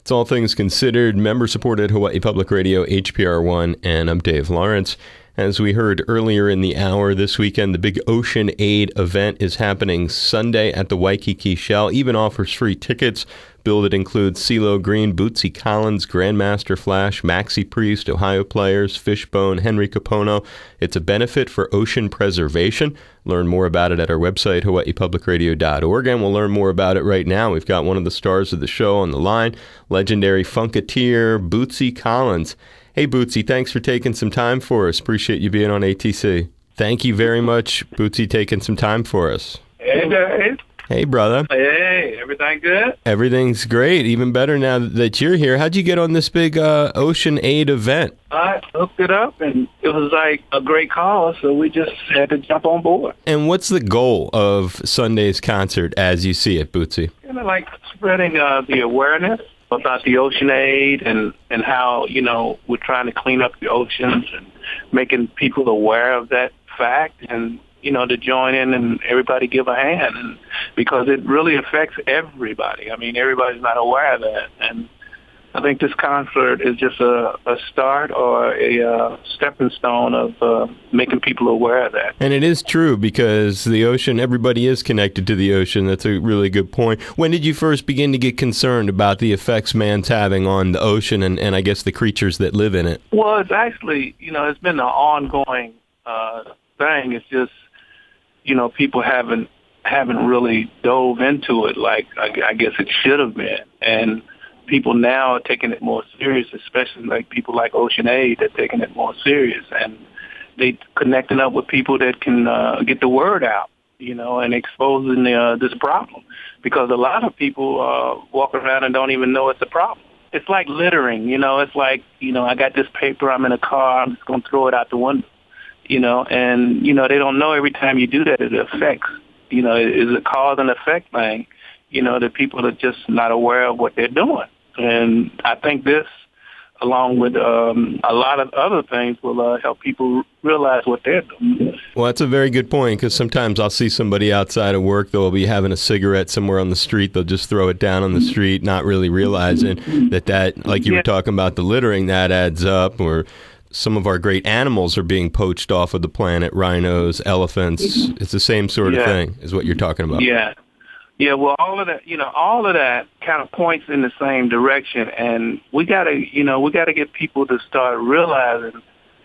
It's All Things Considered, member-supported Hawaii Public Radio, HPR1, and I'm Dave Lawrence. As we heard earlier in the hour, this weekend, the big Ocean Aid event is happening Sunday at the Waikiki Shell. Even offers free tickets. Bill that includes CeeLo Green, Bootsy Collins, Grandmaster Flash, Maxi Priest, Ohio Players, Fishbone, Henry Capono. It's a benefit for ocean preservation. Learn more about it at our website, hawaiipublicradio.org, and we'll learn more about it right now. We've got one of the stars of the show on the line, legendary funketeer Bootsy Collins. Hey, Bootsy, thanks for taking some time for us. Appreciate you being on ATC. Thank you very much, Bootsy, taking some time for us. Hey, Dave. Hey, brother. Hey, everything good? Everything's great. Even better now that you're here. How'd you get on this big Ocean Aid event? I hooked it up, and it was like a great cause, so we just had to jump on board. And what's the goal of Sunday's concert as you see it, Bootsy? Kind of like spreading the awareness about the Ocean Aid and how, we're trying to clean up the oceans and making people aware of that fact and, to join in and everybody give a hand, and because it really affects everybody. I mean, everybody's not aware of that. And I think this concert is just a start or a stepping stone of making people aware of that. And it is true because the ocean, everybody is connected to the ocean. That's a really good point. When did you first begin to get concerned about the effects man's having on the ocean and I guess the creatures that live in it? Well, it's actually, it's been an ongoing thing. It's just, people haven't really dove into it like I guess it should have been. And people now are taking it more serious, especially like people like Ocean Aid. They're taking it more serious, and they connecting up with people that can get the word out, and exposing this problem. Because a lot of people walk around and don't even know it's a problem. It's like littering, It's like, I got this paper, I'm in a car, I'm just going to throw it out the window, and, they don't know every time you do that it affects, is a cause and effect thing, that people are just not aware of what they're doing. And I think this, along with a lot of other things, will help people realize what they're doing. Well, that's a very good point, because sometimes I'll see somebody outside of work, they'll be having a cigarette somewhere on the street, they'll just throw it down on the street, not really realizing that like you were talking about the littering, that adds up, or some of our great animals are being poached off of the planet, rhinos, elephants. It's the same sort of thing is what you're talking about. Yeah. Yeah, well, all of that kind of points in the same direction, and we gotta get people to start realizing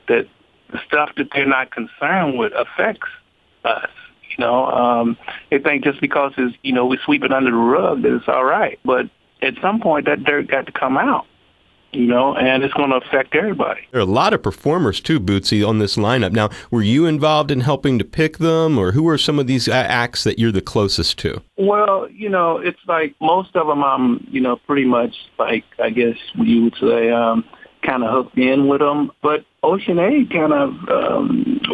that the stuff that they're not concerned with affects us. They think just because it's, we sweep it under the rug that it's all right, but at some point that dirt got to come out. And it's going to affect everybody. There are a lot of performers, too, Bootsy, on this lineup. Now, were you involved in helping to pick them, or who are some of these acts that you're the closest to? Well, it's like most of them I'm, pretty much, like, I guess you would say, kind of hooked in with them. But Ocean Aid kind of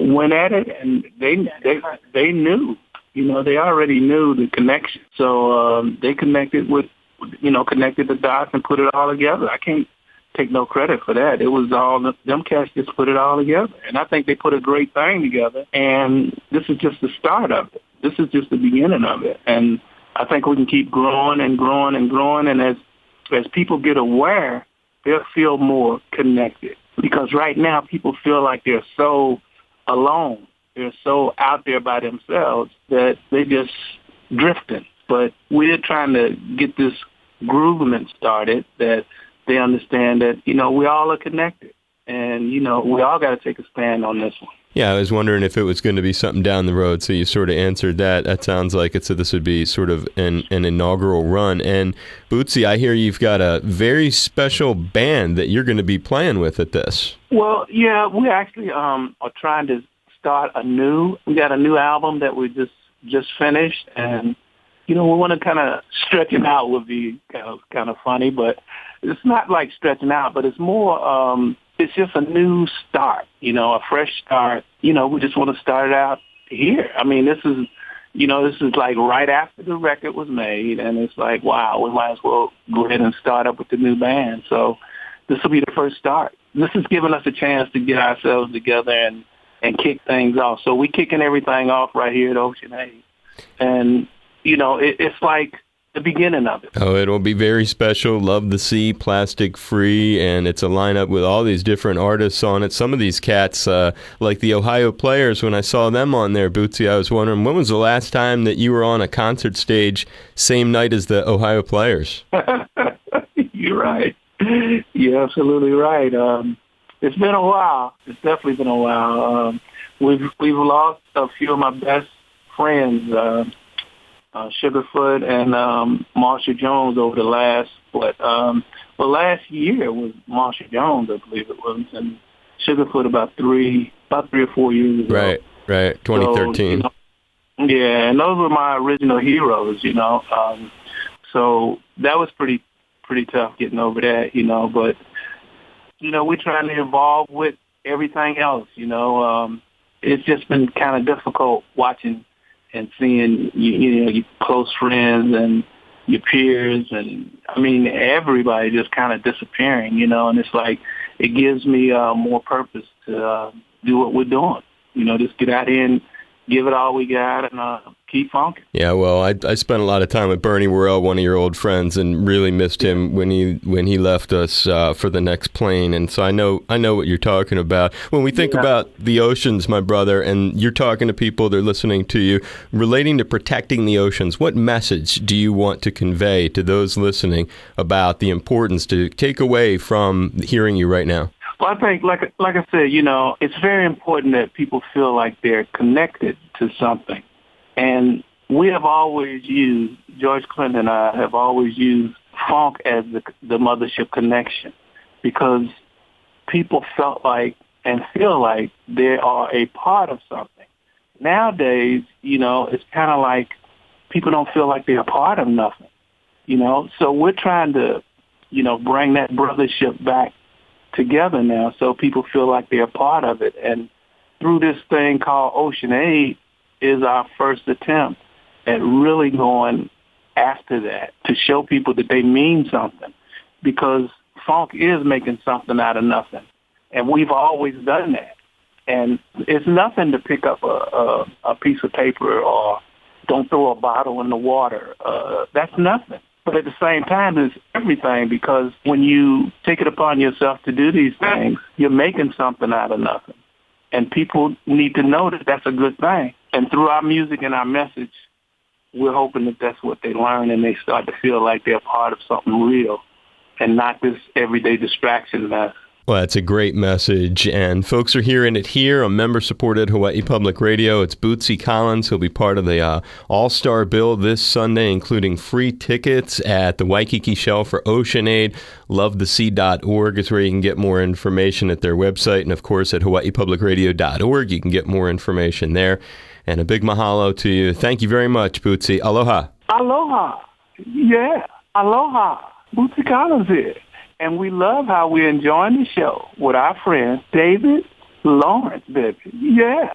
went at it, and they knew. They already knew the connection. So they connected connected the dots and put it all together. I can't take no credit for that. It was all them cats just put it all together, and I think they put a great thing together. And this is just the start of it. This is just the beginning of it, and I think we can keep growing and growing and growing. And as people get aware, they'll feel more connected. Because right now, people feel like they're so alone. They're so out there by themselves that they're just drifting. But we're trying to get this groovement started that they understand that, we all are connected. And, we all got to take a stand on this one. Yeah, I was wondering if it was going to be something down the road, so you sort of answered that. That sounds like it, so this would be sort of an inaugural run. And, Bootsy, I hear you've got a very special band that you're going to be playing with at this. Well, yeah, we actually are trying to start we got a new album that we just finished, and we want to kind of stretch it out would be kind of funny, but it's not like stretching out, but it's more, it's just a new start, a fresh start. We just want to start it out here. I mean, this is like right after the record was made, and it's like, wow, we might as well go ahead and start up with the new band. So this will be the first start. This is giving us a chance to get ourselves together and kick things off. So we're kicking everything off right here at Ocean Aid. And, it's like the beginning of it. Oh, it'll be very special. Love the Sea, Plastic Free, and it's a lineup with all these different artists on it. Some of these cats, like the Ohio Players, when I saw them on there, Bootsy, I was wondering, when was the last time that you were on a concert stage same night as the Ohio Players? You're right. You're absolutely right. It's been a while. It's definitely been a while. We've lost a few of my best friends, Sugarfoot and Marsha Jones over the last, last year was Marsha Jones, I believe it was, and Sugarfoot about three or 4 years ago. Right, 2013. So, and those were my original heroes, so that was pretty tough getting over that, but, we're trying to evolve with everything else, it's just been kind of difficult watching and seeing, your close friends and your peers and, everybody just kind of disappearing, and it's like it gives me more purpose to do what we're doing, just get out here and give it all we got and keep funking. Yeah, well, I spent a lot of time with Bernie Worrell, one of your old friends, and really missed him when he left us for the next plane. And so I know what you're talking about. When we think about the oceans, my brother, and you're talking to people, they're listening to you, relating to protecting the oceans, what message do you want to convey to those listening about the importance to take away from hearing you right now? Well, I think, like I said, it's very important that people feel like they're connected to something. And we have always used, George Clinton and I have always used funk as the mothership connection because people felt like and feel like they are a part of something. Nowadays, it's kind of like people don't feel like they're a part of nothing, So we're trying to, bring that brothership back together now so people feel like they're a part of it. And through this thing called Ocean Aid is our first attempt at really going after that to show people that they mean something because funk is making something out of nothing. And we've always done that. And it's nothing to pick up a piece of paper or don't throw a bottle in the water. That's nothing. But at the same time, it's everything because when you take it upon yourself to do these things, you're making something out of nothing. And people need to know that that's a good thing. And through our music and our message, we're hoping that that's what they learn and they start to feel like they're part of something real and not this everyday distraction mess. Well, that's a great message, and folks are hearing it here on member-supported Hawaii Public Radio. It's Bootsy Collins. He'll be part of the All-Star Bill this Sunday, including free tickets at the Waikiki Shell for Ocean Aid. LoveTheSea.org is where you can get more information at their website, and of course at hawaiipublicradio.org you can get more information there. And a big mahalo to you. Thank you very much, Bootsy. Aloha. Aloha. Yeah, aloha. Bootsy Collins here. And we love how we're enjoying the show with our friend David Lawrence, baby. Yeah.